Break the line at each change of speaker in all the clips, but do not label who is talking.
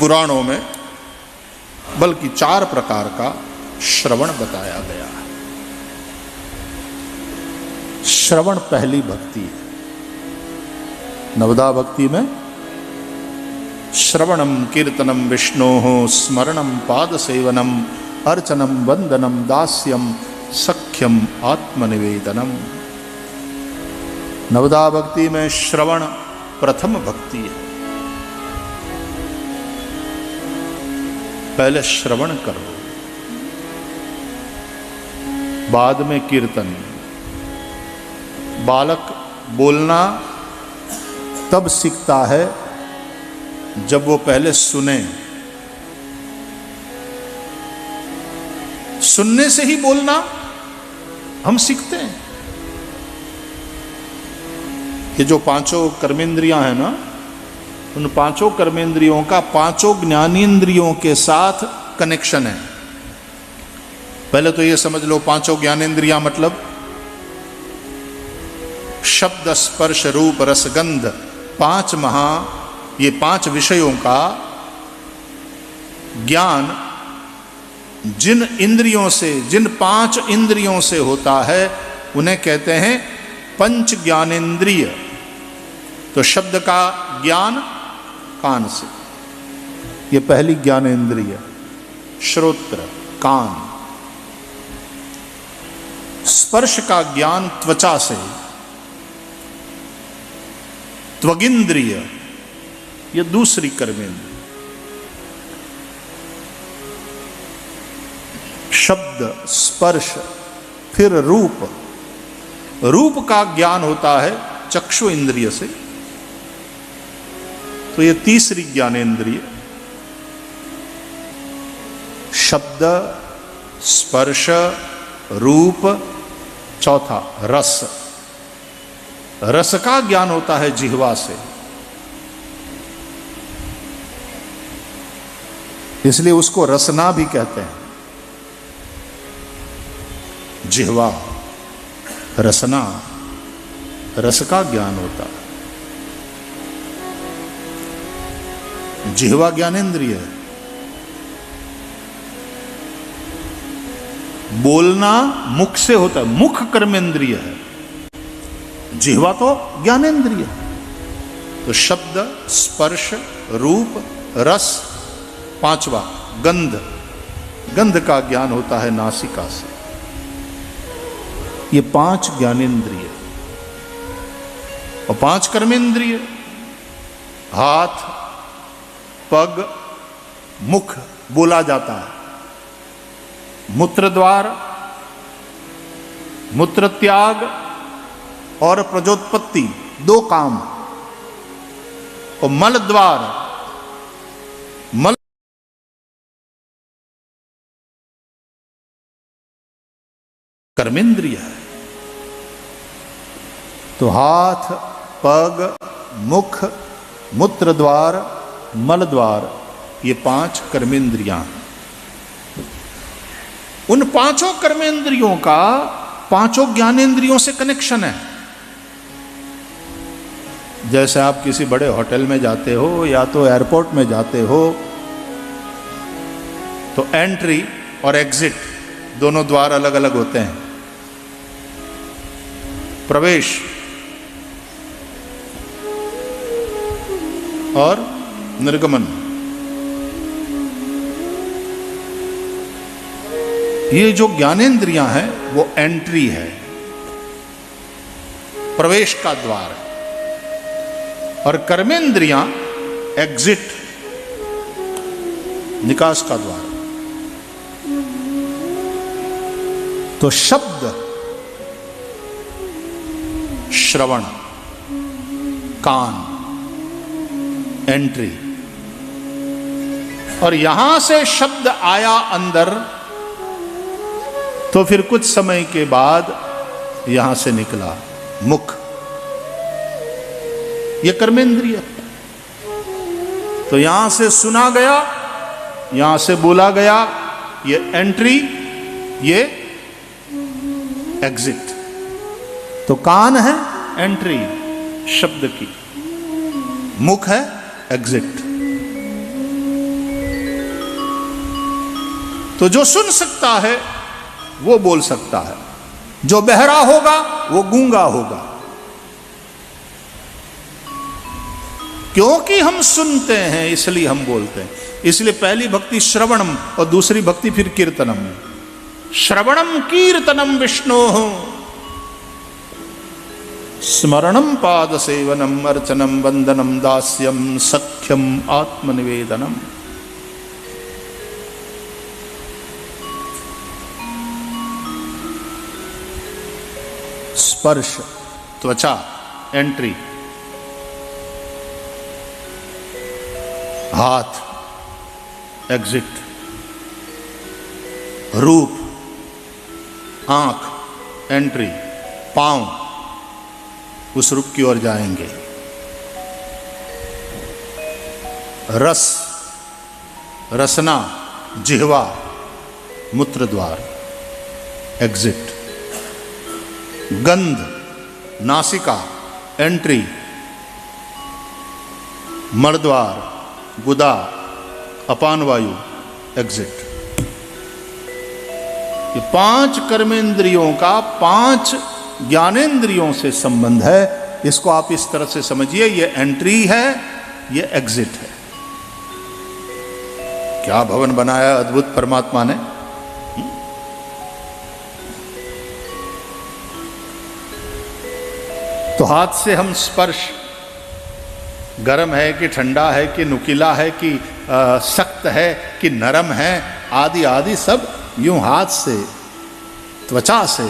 पुराणों में, बल्कि 4 प्रकार का श्रवण बताया गया है। श्रवण पहली भक्ति है। नवदा भक्ति में श्रवणम कीर्तनम विष्णोः स्मरणम पाद सेवनम अर्चनम वंदनम दास्यम सख्यम आत्मनिवेदनम। नवदा भक्ति में श्रवण प्रथम भक्ति है। पहले श्रवण करो, बाद में कीर्तन। बालक बोलना तब सीखता है जब वो पहले सुने। सुनने से ही बोलना हम सीखते हैं। ये जो 5 कर्मेंद्रियां हैं ना, उन 5 कर्मेंद्रियों का 5 ज्ञानेंद्रियों के साथ कनेक्शन है। पहले तो ये समझ लो, 5 ज्ञानेंद्रियां मतलब शब्द स्पर्श रूप रसगंध, 5 ये 5 विषयों का ज्ञान जिन इंद्रियों से, जिन 5 इंद्रियों से होता है, उन्हें कहते हैं पंच ज्ञानेंद्रिय। तो शब्द का ज्ञान कान से, ये पहली ज्ञानेंद्रिय। श्रोत्र कान। स्पर्श का ज्ञान त्वचा से, त्वगिंद्रिय, ये दूसरी कर्मेंद्रिय। शब्द स्पर्श, फिर रूप। रूप का ज्ञान होता है चक्षु इंद्रिय से, तो ये तीसरी ज्ञानेंद्रिय। शब्द स्पर्श रूप, चौथा रस। रस का ज्ञान होता है जिह्वा से, इसलिए उसको रसना भी कहते हैं। जिह्वा, रसना, रस का ज्ञान होता है। जिह्वा ज्ञानेंद्रिय है। बोलना मुख से होता है, मुख कर्मेंद्रिय है। जिह्वा तो ज्ञानेंद्रिय है। तो शब्द स्पर्श रूप रस, 5वां गंध। गंध का ज्ञान होता है नासिका से। ये 5 ज्ञानेंद्रिय और 5 कर्मेंद्रिय। हाथ पग मुख बोला जाता है। मूत्र द्वार, मूत्र त्याग और प्रजोत्पत्ति 2 काम। और मल द्वार, मल कर्मेंद्रिय है। तो हाथ पग मुख मूत्र द्वार मल द्वार, ये 5 कर्मेंद्रियां हैं। उन 5 कर्मेंद्रियों का 5 ज्ञानेंद्रियों से कनेक्शन है। जैसे आप किसी बड़े होटल में जाते हो या तो एयरपोर्ट में जाते हो, तो एंट्री और एग्जिट दोनों द्वार अलग अलग होते हैं। प्रवेश और निर्गमन। ये जो ज्ञानेंद्रियां हैं वो एंट्री है, प्रवेश का द्वार है। और कर्मेंद्रियां एग्जिट, निकास का द्वार। तो शब्द श्रवण, कान एंट्री, और यहां से शब्द आया अंदर, तो फिर कुछ समय के बाद यहां से निकला मुख, ये कर्मेंद्रिय। तो यहां से सुना गया, यहां से बोला गया, ये एंट्री, ये एग्जिट। तो कान है एंट्री शब्द की, मुख है एग्जिट। तो जो सुन सकता है वो बोल सकता है, जो बहरा होगा वो गूंगा होगा। क्योंकि हम सुनते हैं इसलिए हम बोलते हैं। इसलिए पहली भक्ति श्रवणम और दूसरी भक्ति फिर कीर्तनम। श्रवणम कीर्तनम विष्णोः, स्मरणम पाद सेवनम अर्चनम वंदनम दास्यम सख्यम आत्मनिवेदनम। स्पर्श त्वचा एंट्री, हाथ एग्जिट, रूप आंख एंट्री, पांव उस रूप की ओर जाएंगे। रस रसना जिह्वा मूत्र द्वार एग्जिट। गंध नासिका एंट्री, मलद्वार गुदा अपान वायु एग्जिट। ये 5 कर्मेंद्रियों का 5 ज्ञानेंद्रियों से संबंध है। इसको आप इस तरह से समझिए, ये एंट्री है, ये एग्जिट है। क्या भवन बनाया अद्भुत परमात्मा ने। तो हाथ से हम स्पर्श, गर्म है कि ठंडा है कि नुकीला है कि सख्त है कि नरम है, आदि आदि सब यूं हाथ से त्वचा से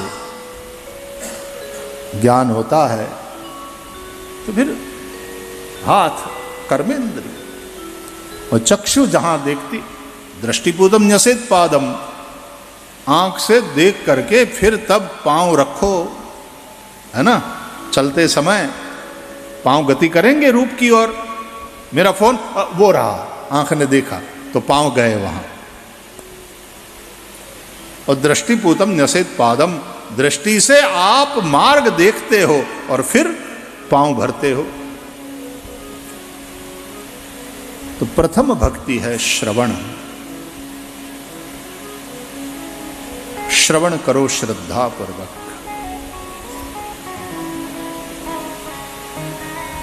ज्ञान होता है। तो फिर हाथ कर्मेंद्रिय और चक्षु जहां देखती, दृष्टिपूतम न्यसेत पादम, आंख से देख करके फिर तब पांव रखो, है ना। चलते समय पांव गति करेंगे रूप की ओर। मेरा फोन वो रहा, आंख ने देखा तो पांव गए वहां। और दृष्टिपूतम न्यसेत पादम, दृष्टि से आप मार्ग देखते हो और फिर पांव भरते हो। तो प्रथम भक्ति है श्रवण। श्रवण करो श्रद्धा पूर्वक।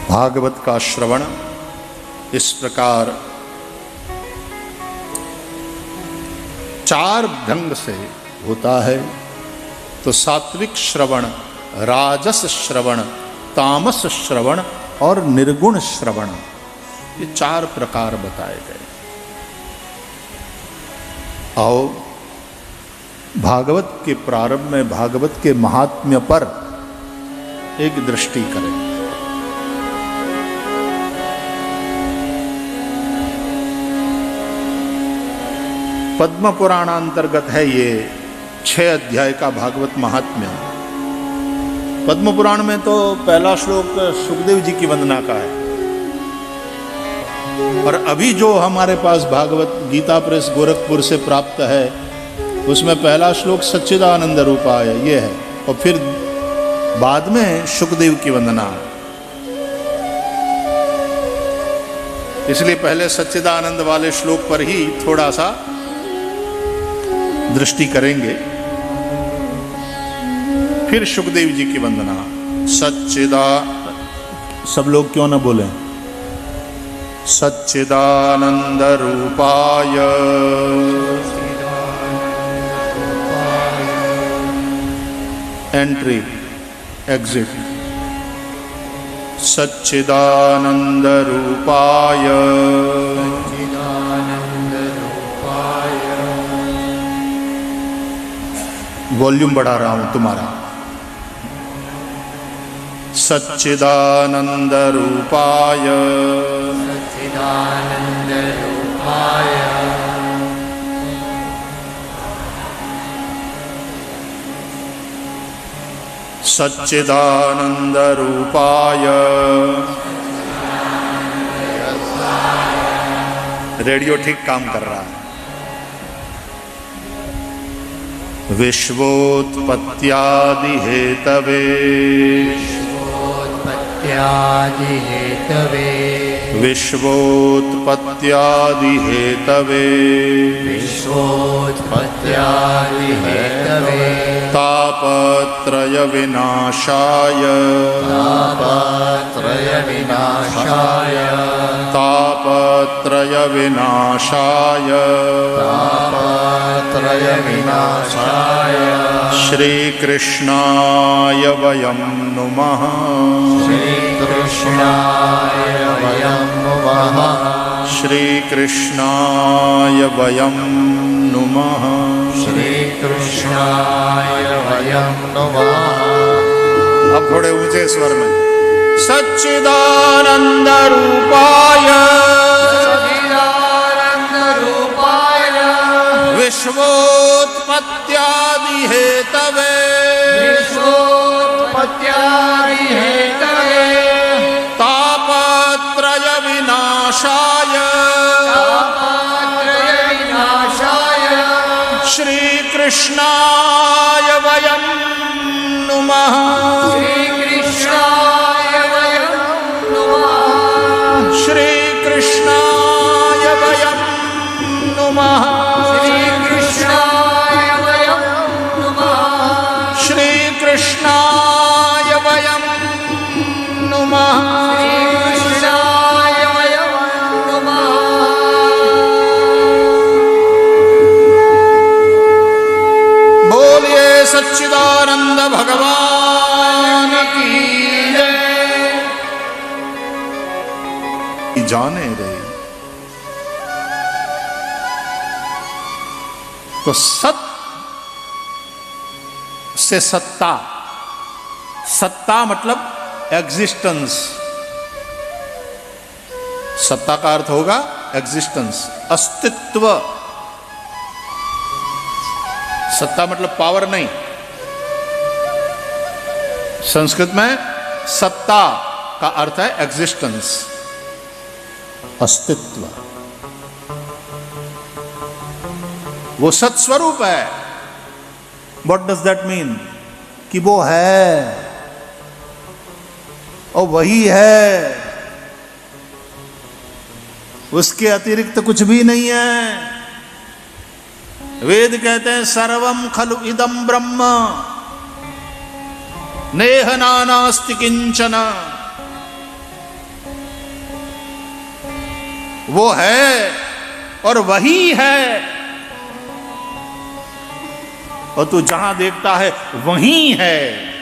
भागवत का श्रवण इस प्रकार 4 ढंग से होता है। तो सात्विक श्रवण, राजस श्रवण, तामस श्रवण और निर्गुण श्रवण, ये 4 प्रकार बताए गए। आओ भागवत के प्रारंभ में भागवत के महात्म्य पर एक दृष्टि करें। पद्म पुराण अंतर्गत है ये 6 अध्याय का भागवत महात्म्य। पद्म पुराण में तो पहला श्लोक सुखदेव जी की वंदना का है। और अभी जो हमारे पास भागवत गीता प्रेस गोरखपुर से प्राप्त है, उसमें पहला श्लोक सच्चिदानंद रूपाय ये है, और फिर बाद में सुखदेव की वंदना। इसलिए पहले सच्चिदानंद वाले श्लोक पर ही थोड़ा सा दृष्टि करेंगे, फिर सुखदेव जी की वंदना। सब लोग क्यों ना बोलें, सच्चिदानंद रूपाय एंट्री एग्जिट, सच्चिदानंद रूपाय वॉल्यूम बढ़ा रहा हूं तुम्हारा। सच्चिदानंद रूपाय सच्चिदानंद रूपाय सच्चिदानंद रूपाय। रेडियो ठीक काम कर रहा है। विश्वोत्पत्त्यादि हेतवे
विश्वोत्पत्त्यादि हेतवे
विश्वोत्पत्त्यादि हेतवे
विश्वोत्पत्त्यादिहेतवे
तापत्रय विनाशाय
तापत्रय विनाशाय
तापत्रय विनाशाय
तापत्रय विनाशाय
श्री कृष्णाय वयं नुमः
श्री कृष्णाय वयं नुमः
श्री कृष्णाय वयं नुमः
श्री कृष्णाय वयं नुमः।
अब थोड़े ऊंचे स्वर में सच्चिदानंद रूपाय
सच्चिदानन्दरूपाय
विश्वोत्पत्त्यादि हेतवे
विश्वोत्पत्त्यादिहेतवे
तापत्रय विनाशाय
तापत्रय विनाशाय
श्री कृष्णाय वयं नुमः
श्री कृष्णाय वयं नुमः
श्री कृष्णाय वयं नुमः
श्री कृष्णाय वयं नुमः
श्री कृष्णाय वयं नुमः
श्री कृष्णाय वयं नुमः।
बोलिए सच्चिदानंद भगवान की जय। जाने रे तो सत से सत्ता, सत्ता मतलब एग्जिस्टेंस, सत्ता का अर्थ होगा एग्जिस्टेंस, अस्तित्व। सत्ता मतलब पावर नहीं, संस्कृत में सत्ता का अर्थ है एग्जिस्टेंस, अस्तित्व। वो सत्स्वरूप है। What does that mean? कि वो है और वही है, उसके अतिरिक्त कुछ भी नहीं है। वेद कहते हैं सर्वम खलु इदम ब्रह्म नेह नानास्ति किंचन। वो है और वही है, और तू जहां देखता है वहीं है।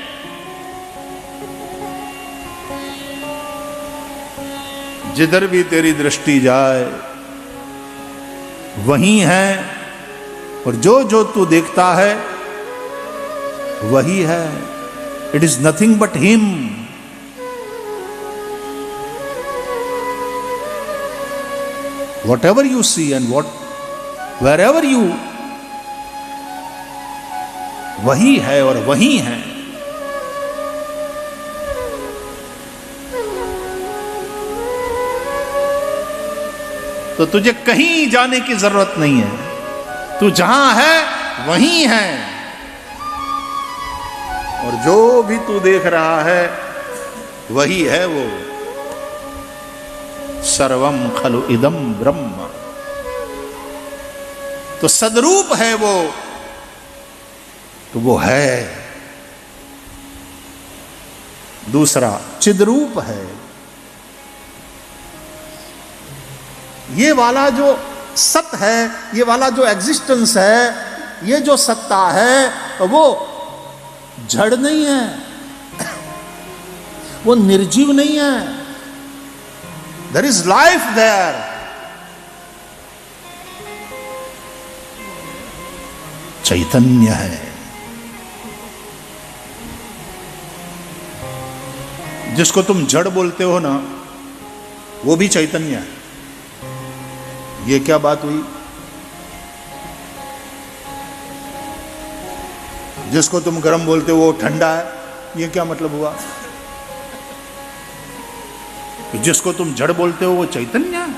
जिधर भी तेरी दृष्टि जाए वहीं है, और जो जो तू देखता है वही है। It is nothing but him. Whatever you see and wherever you, वही है और वही है। तो तुझे कहीं जाने की जरूरत नहीं है, तू जहां है वहीं है। और जो भी तू देख रहा है वही है वो। सर्वम खलु इदम ब्रह्म, तो सदरूप है वो, तो वो है। दूसरा चिद्रूप है। ये वाला जो सत है, ये वाला जो एग्जिस्टेंस है, ये जो सत्ता है, वो जड़ नहीं है, वो निर्जीव नहीं है। There is life there. चैतन्य है। जिसको तुम जड़ बोलते हो ना, वो भी चैतन्य है। ये क्या बात हुई? जिसको तुम गर्म बोलते हो वो ठंडा है, ये क्या मतलब हुआ? जिसको तुम जड़ बोलते हो वो चैतन्य है।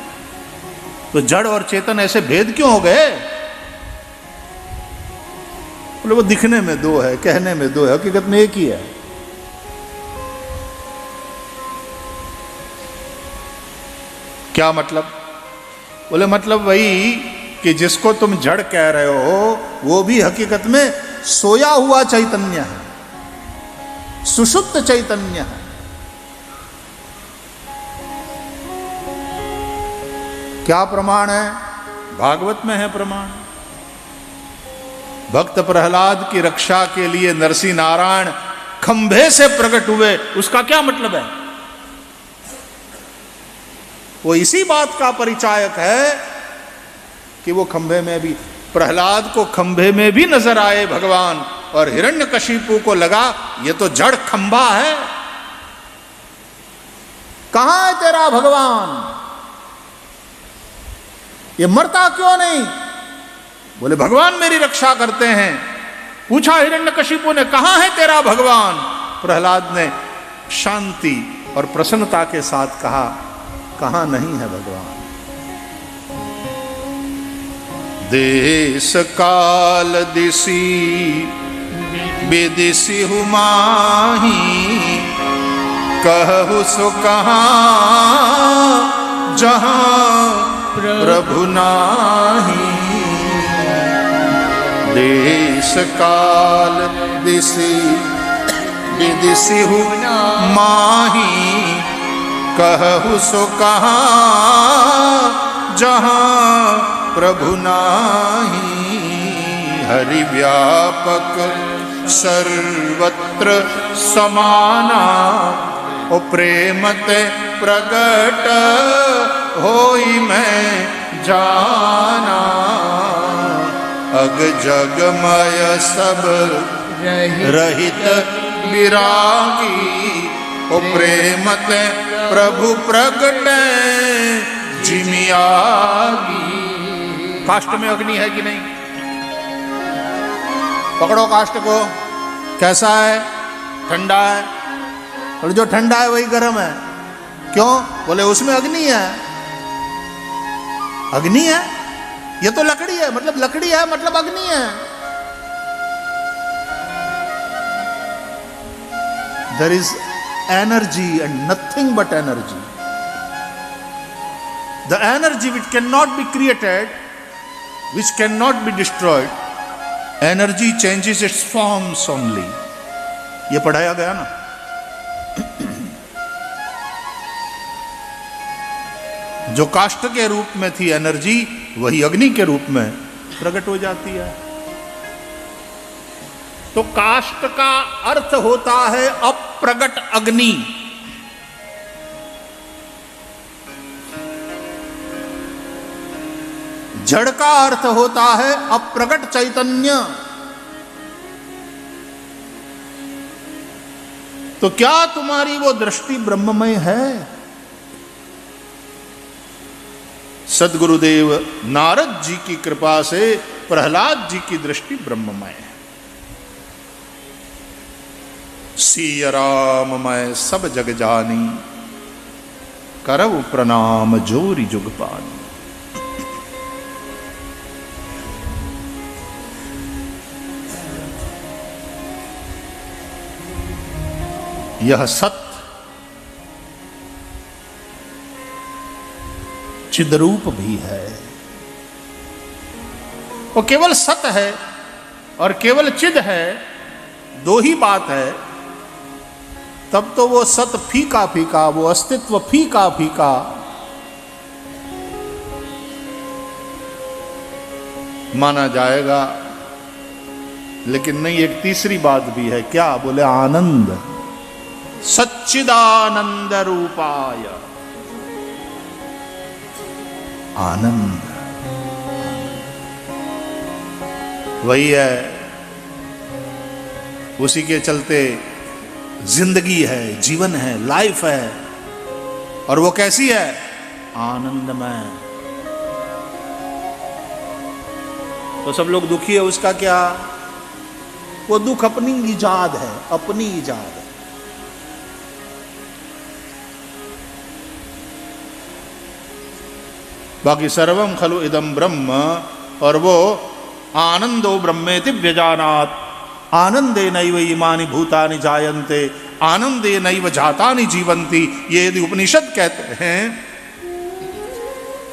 तो जड़ और चेतन ऐसे भेद क्यों हो गए? बोले वो दिखने में दो है, कहने में दो है, हकीकत में एक ही है। क्या मतलब? बोले मतलब वही कि जिसको तुम जड़ कह रहे हो वो भी हकीकत में सोया हुआ चैतन्य है, सुषुप्त चैतन्य है। क्या प्रमाण है? भागवत में है प्रमाण। भक्त प्रहलाद की रक्षा के लिए नरसिंह नारायण खंभे से प्रकट हुए, उसका क्या मतलब है? वो इसी बात का परिचायक है कि वो खंभे में भी, प्रहलाद को खंभे में भी नजर आए भगवान, और हिरण्यकशिपु को लगा ये तो जड़ खंभा है, कहां है तेरा भगवान, ये मरता क्यों नहीं? बोले भगवान मेरी रक्षा करते हैं। पूछा हिरण्यकशिपु ने कहां है तेरा भगवान? प्रहलाद ने शांति और प्रसन्नता के साथ कहा कहां नहीं है भगवान। देश काल दिसी विदिसी हुमाही, कहु सो कहां जहां प्रभु नाही। देश काल दिसी विदिसी हुमाही, कहु सो कहां जहां प्रभु नाही। हरि व्यापक सर्वत्र समाना, ओ प्रेम ते प्रगट होई मैं जाना। अग जगमय सब रहित विरागी, ओ प्रेम ते प्रभु प्रगट जिमियागी। काष्ठ में अग्नि है कि नहीं? पकड़ो काष्ठ को, कैसा है? ठंडा है, और जो ठंडा है वही गर्म है। क्यों? बोले उसमें अग्नि है। अग्नि है, ये तो लकड़ी है, मतलब लकड़ी है मतलब अग्नि है। There is energy and nothing but energy. The energy which can not be created, which cannot be destroyed, energy changes its forms only। ये पढ़ाया गया ना। जो काष्ठ के रूप में थी एनर्जी, वही अग्नि के रूप में प्रकट हो जाती है। तो काष्ठ का अर्थ होता है अप्रगट अग्नि। जड़ का अर्थ होता है अप्रगट चैतन्य। तो क्या तुम्हारी वो दृष्टि ब्रह्ममय है? सद्गुरुदेव नारद जी की कृपा से प्रहलाद जी की दृष्टि ब्रह्ममय है। सिय राम मैं सब जग जानी, करऊ प्रणाम जोरी जुग पानी। यह सत्य चिद्रूप भी है। वो केवल सत्य है और केवल चिद है, दो ही बात है। तब तो वो सत्य फीका फीका, वो अस्तित्व फीका फीका, माना जाएगा। लेकिन नहीं, एक तीसरी बात भी है। क्या? बोले आनंद, सच्चिदानंद रूपाय। आनंद वही है, उसी के चलते जिंदगी है, जीवन है, लाइफ है। और वो कैसी है? आनंदमय। तो सब लोग दुखी है, उसका क्या? वो दुख अपनी ईजाद है, अपनी ईजाद है। बाकी सर्वम खलु इदम ब्रह्म, और वो आनंदो ब्रह्मेति व्यजानात्, आनंदे नैव इमानि भूतानि जायन्ते, आनंदे नैव जातानि जीवन्ति। ये यदि उपनिषद कहते हैं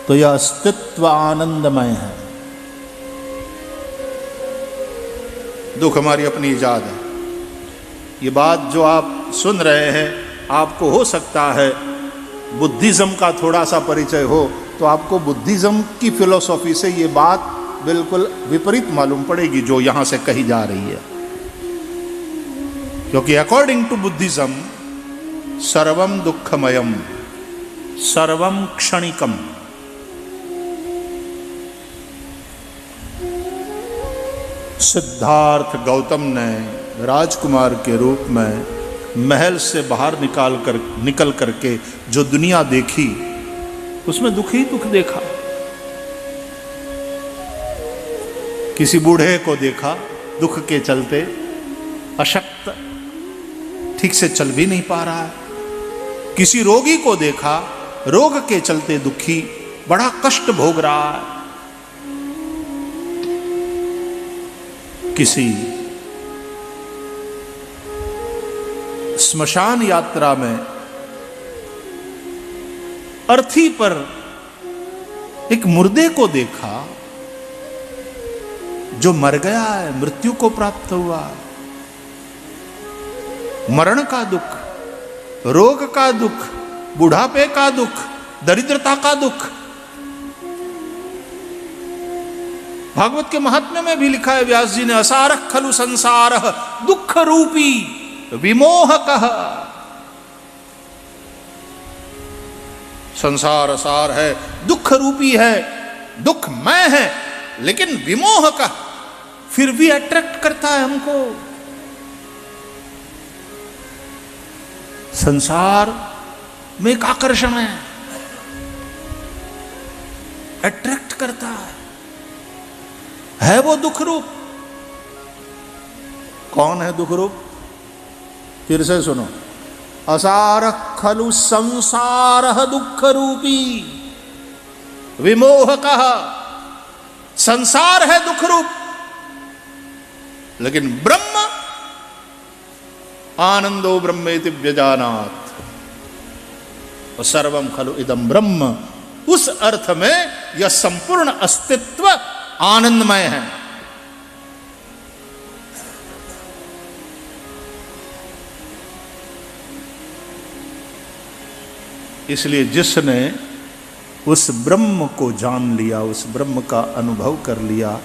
तो यह अस्तित्व आनंदमय है। दुख हमारी अपनी ईजाद है। ये बात जो आप सुन रहे हैं, आपको हो सकता है बुद्धिज्म का थोड़ा सा परिचय हो, तो आपको बुद्धिज्म की फिलॉसफी से ये बात बिल्कुल विपरीत मालूम पड़ेगी जो यहां से कही जा रही है। क्योंकि अकॉर्डिंग टू बुद्धिज्म सर्वम दुखमयम सर्वम क्षणिकम। सिद्धार्थ गौतम ने राजकुमार के रूप में महल से बाहर निकल करके जो दुनिया देखी, उसमें दुख ही दुख देखा। किसी बूढ़े को देखा दुख के चलते अशक्त, ठीक से चल भी नहीं पा रहा है। किसी रोगी को देखा रोग के चलते दुखी, बड़ा कष्ट भोग रहा है। किसी स्मशान यात्रा में अर्थी पर एक मुर्दे को देखा जो मर गया है, मृत्यु को प्राप्त हुआ। मरण का दुख, रोग का दुख, बुढ़ापे का दुख, दरिद्रता का दुख। भागवत के महात्म्य में भी लिखा है व्यास जी ने, असारः खलु संसारः दुख रूपी विमोहकः। संसार असार है, दुख रूपी है, दुखमय है, लेकिन विमोहकः, फिर भी अट्रैक्ट करता है हमको। संसार में एक आकर्षण है, अट्रैक्ट करता है वो दुख रूप। कौन है दुख रूप? फिर से सुनो, असारः खलु संसारः दुख रूपी विमोहकः। संसार है दुख रूप, लेकिन ब्रह्म आनंदो ब्रह्मेति व्यजानात् सर्वम खलु इदं ब्रह्म। उस अर्थ में यह संपूर्ण अस्तित्व आनंदमय है। इसलिए जिसने उस ब्रह्म को जान लिया, उस ब्रह्म का अनुभव कर लिया,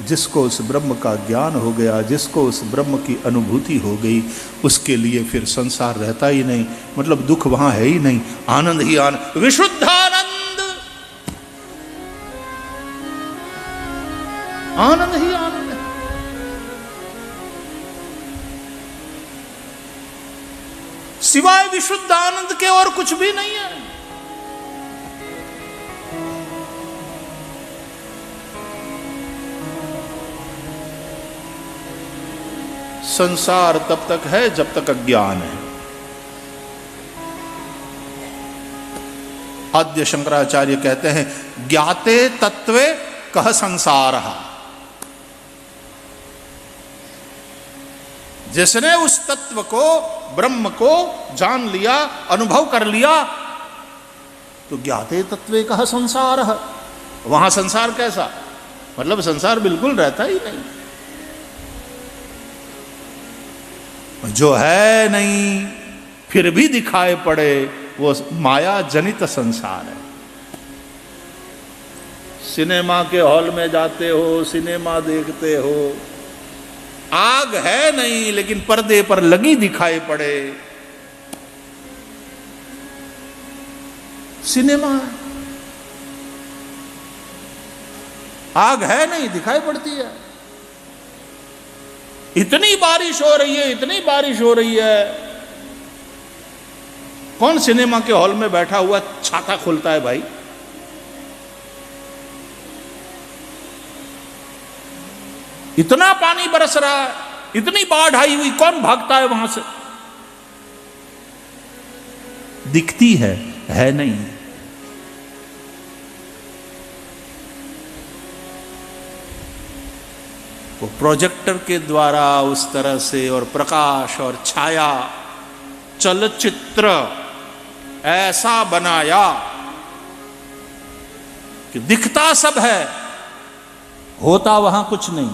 जिसको उस ब्रह्म का ज्ञान हो गया, जिसको उस ब्रह्म की अनुभूति हो गई, उसके लिए फिर संसार रहता ही नहीं, मतलब दुख वहां है ही नहीं, आनंद ही आनंद, विशुद्धानंद, आनंद ही आनंद है। सिवाय विशुद्ध आनंद के और कुछ भी नहीं है। संसार तब तक है जब तक अज्ञान है। आद्य शंकराचार्य कहते हैं, ज्ञाते तत्वे कह संसारः। जिसने उस तत्व को, ब्रह्म को जान लिया, अनुभव कर लिया, तो ज्ञाते तत्वे कह संसारः। वहां संसार कैसा? मतलब संसार बिल्कुल रहता ही नहीं, जो है नहीं फिर भी दिखाई पड़े, वो माया जनित संसार है। सिनेमा के हॉल में जाते हो, सिनेमा देखते हो, आग है नहीं लेकिन पर्दे पर लगी दिखाई पड़े, सिनेमा। आग है नहीं, दिखाई पड़ती है। इतनी बारिश हो रही है, इतनी बारिश हो रही है, कौन सिनेमा के हॉल में बैठा हुआ छाता खोलता है भाई? इतना पानी बरस रहा है, इतनी बाढ़ आई हुई, कौन भागता है वहां से? दिखती है नहीं। वो प्रोजेक्टर के द्वारा उस तरह से, और प्रकाश और छाया, चलचित्र ऐसा बनाया कि दिखता सब है, होता वहां कुछ नहीं।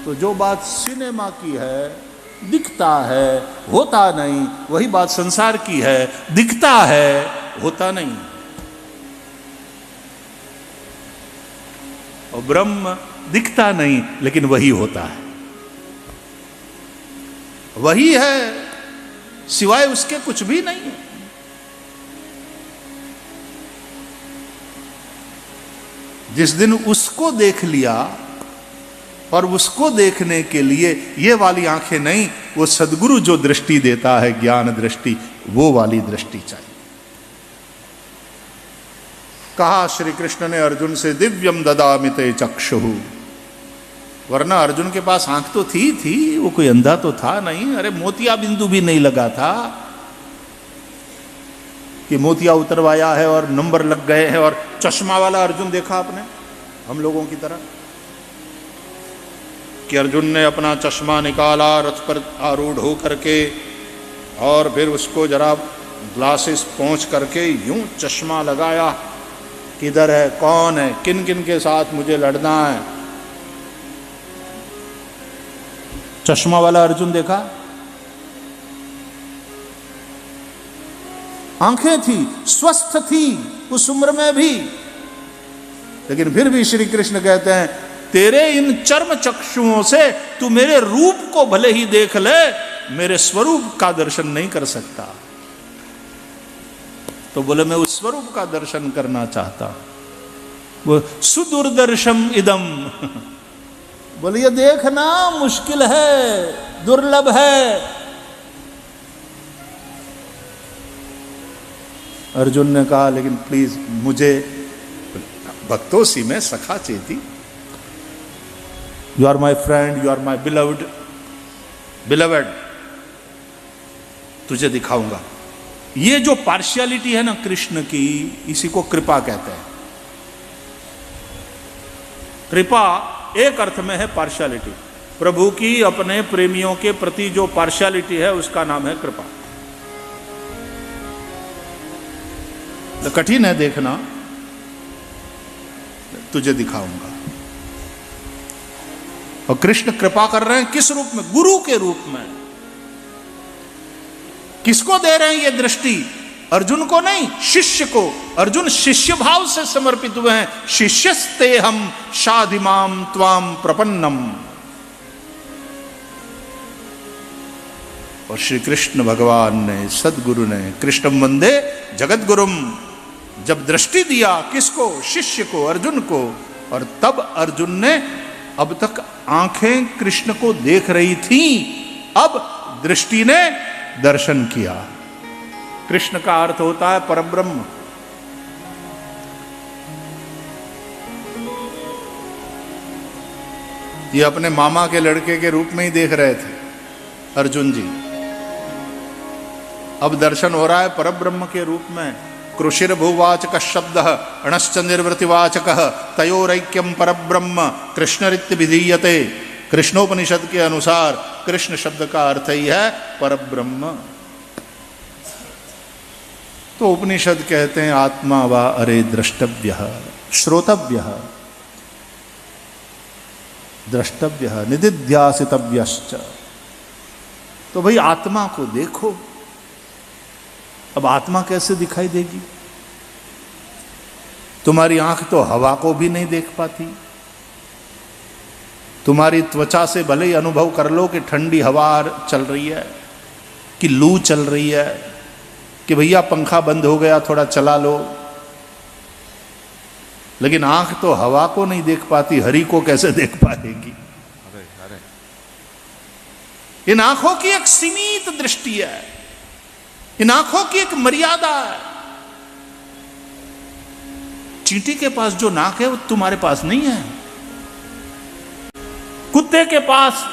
तो जो बात सिनेमा की है, दिखता है होता नहीं, वही बात संसार की है, दिखता है होता नहीं। और ब्रह्म दिखता नहीं लेकिन वही होता है, वही है, सिवाय उसके कुछ भी नहीं है। जिस दिन उसको देख लिया, और उसको देखने के लिए ये वाली आंखें नहीं, वो सदगुरु जो दृष्टि देता है, ज्ञान दृष्टि, वो वाली दृष्टि चाहिए। कहा श्री कृष्ण ने अर्जुन से, दिव्यम ददामि ते चक्षुः। वरना अर्जुन के पास आंख तो थी, वो कोई अंधा तो था नहीं। अरे मोतिया बिंदु भी नहीं लगा था कि मोतिया उतरवाया है और नंबर लग गए हैं। और चश्मा वाला अर्जुन देखा आपने, हम लोगों की तरह, कि अर्जुन ने अपना चश्मा निकाला रथ पर आरूढ़ हो करके, और फिर उसको जरा ग्लासेस पहुंच करके यूं चश्मा लगाया, किधर है, कौन है, किन किन के साथ मुझे लड़ना है। चश्मा वाला अर्जुन देखा, आंखें थी, स्वस्थ थी उस उम्र में भी, लेकिन फिर भी श्री कृष्ण कहते हैं, तेरे इन चर्म चक्षुओं से तू मेरे रूप को भले ही देख ले, मेरे स्वरूप का दर्शन नहीं कर सकता। तो बोले मैं उस स्वरूप का दर्शन करना चाहता हूं। वो सुदुर्दर्शम इदम, बोले ये देखना मुश्किल है, दुर्लभ है। अर्जुन ने कहा, लेकिन प्लीज मुझे, भक्तों सी में सखा चेती, you are my friend, you are my beloved, तुझे दिखाऊंगा। ये जो पार्शियलिटी है ना कृष्ण की, इसी को कृपा कहते हैं। कृपा एक अर्थ में है पार्शियलिटी, प्रभु की अपने प्रेमियों के प्रति जो पार्शियलिटी है उसका नाम है कृपा। तो कठिन है देखना, तुझे दिखाऊंगा। और कृष्ण कृपा कर रहे हैं किस रूप में? गुरु के रूप में। किसको दे रहे हैं ये दृष्टि? अर्जुन को नहीं, शिष्य को। अर्जुन शिष्य भाव से समर्पित हुए हैं। शिष्यस्ते हम शाधिमाम त्वाम प्रपन्नम। और श्री कृष्ण भगवान ने, सदगुरु ने, कृष्णम वंदे जगत गुरुम, जब दृष्टि दिया किसको? शिष्य को, अर्जुन को। और तब अर्जुन ने, अब तक आंखें कृष्ण को देख रही थी, अब दृष्टि ने दर्शन किया। कृष्ण का अर्थ होता है परब्रह्म। ये अपने मामा के लड़के के रूप में ही देख रहे थे अर्जुन जी, अब दर्शन हो रहा है परब्रह्म के रूप में। कृषिर्भुवाचक शब्द अणश्च निर्वृतिवाचक तयोरैक्यम परब्रह्म कृष्णरित्य विधीयते। कृष्णोपनिषद के अनुसार कृष्ण शब्द का अर्थ ही है परब्रह्म। तो उपनिषद कहते हैं आत्मा वा अरे द्रष्टव्य श्रोतव्य द्रष्टव्य निदिध्यासितव्यश्च। तो भाई आत्मा को देखो। अब आत्मा कैसे दिखाई देगी? तुम्हारी आंख तो हवा को भी नहीं देख पाती। तुम्हारी त्वचा से भले ही अनुभव कर लो कि ठंडी हवा चल रही है, कि लू चल रही है, कि भैया पंखा बंद हो गया थोड़ा चला लो, लेकिन आंख तो हवा को नहीं देख पाती, हरि को कैसे देख पाएगी? इन आंखों की एक सीमित दृष्टि है, इन आंखों की एक मर्यादा है। चींटी के पास जो नाक है वो तुम्हारे पास नहीं है। कुत्ते के पास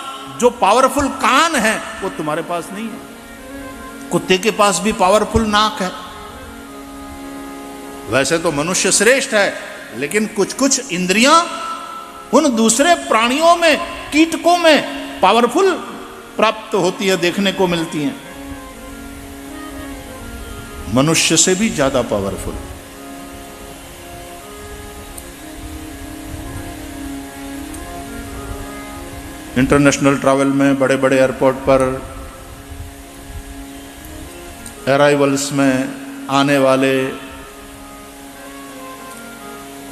जो पावरफुल कान है वो तुम्हारे पास नहीं है। कुत्ते के पास भी पावरफुल नाक है। वैसे तो मनुष्य श्रेष्ठ है, लेकिन कुछ कुछ इंद्रियां उन दूसरे प्राणियों में, कीटकों में पावरफुल प्राप्त होती है, देखने को मिलती हैं, मनुष्य से भी ज्यादा पावरफुल। इंटरनेशनल ट्रैवल में बड़े बड़े एयरपोर्ट पर अराइवल्स में आने वाले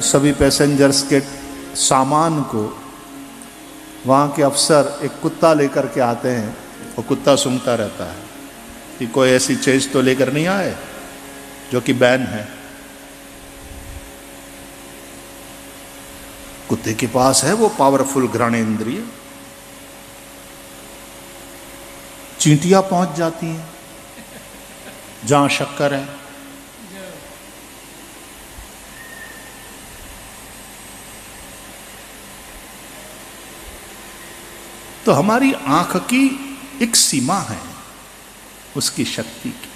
सभी पैसेंजर्स के सामान को वहाँ के अफसर एक कुत्ता लेकर के आते हैं और कुत्ता सूंघता रहता है कि कोई ऐसी चीज तो लेकर नहीं आए जो कि बैन है। कुत्ते के पास है वो पावरफुल घ्राणेंद्रिय, चींटियां पहुंच जाती हैं जहां शक्कर है। तो हमारी आंख की एक सीमा है उसकी शक्ति की,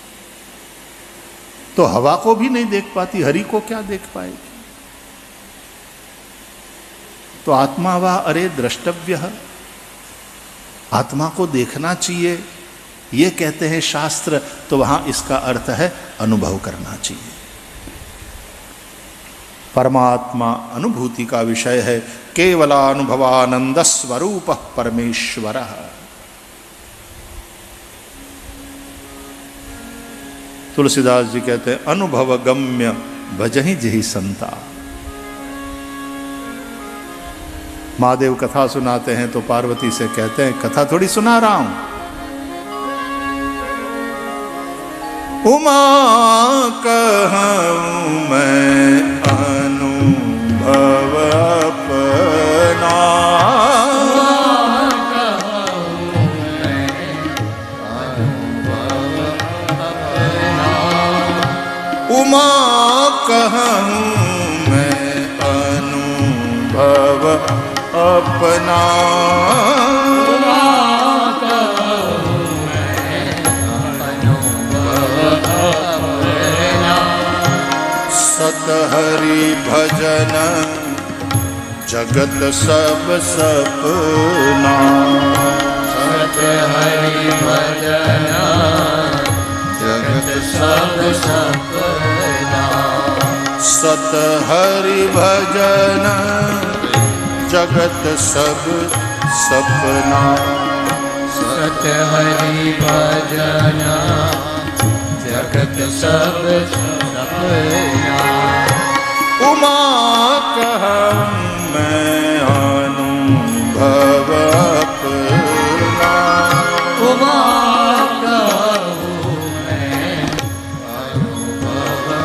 तो हवा को भी नहीं देख पाती, हरि को क्या देख पाएगी। तो आत्मा वा अरे द्रष्टव्य, आत्मा को देखना चाहिए ये कहते हैं शास्त्र, तो वहां इसका अर्थ है अनुभव करना चाहिए। परमात्मा अनुभूति का विषय है, केवलानुभवानंद स्वरूप परमेश्वर। तुलसीदास जी कहते हैं अनुभव गम्य भजहि जिहि संता। महादेव कथा सुनाते हैं तो पार्वती से कहते हैं कथा थोड़ी सुना रहा हूं, उमा कहूं मैं अनुभव अपना, उमा कहूं मैं अनुभव अपना, सत हरि भजन जगत सब सपना,
सत हरि भजन जगत सब सपना,
सत हरि भजन जगत सब सपना,
सत हरि भजन जगत सब सपना,
उमा कहूं मैं अनुभव अपना,
उमा कहूं मैं अनुभव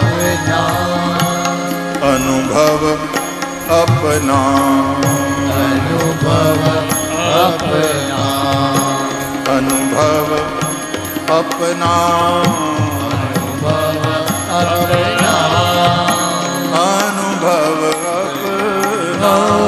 अपना,
अनुभव अपना,
अनुभव अपना,
अनुभव अपना,
अनुभव अपना,
अनुभव अपना।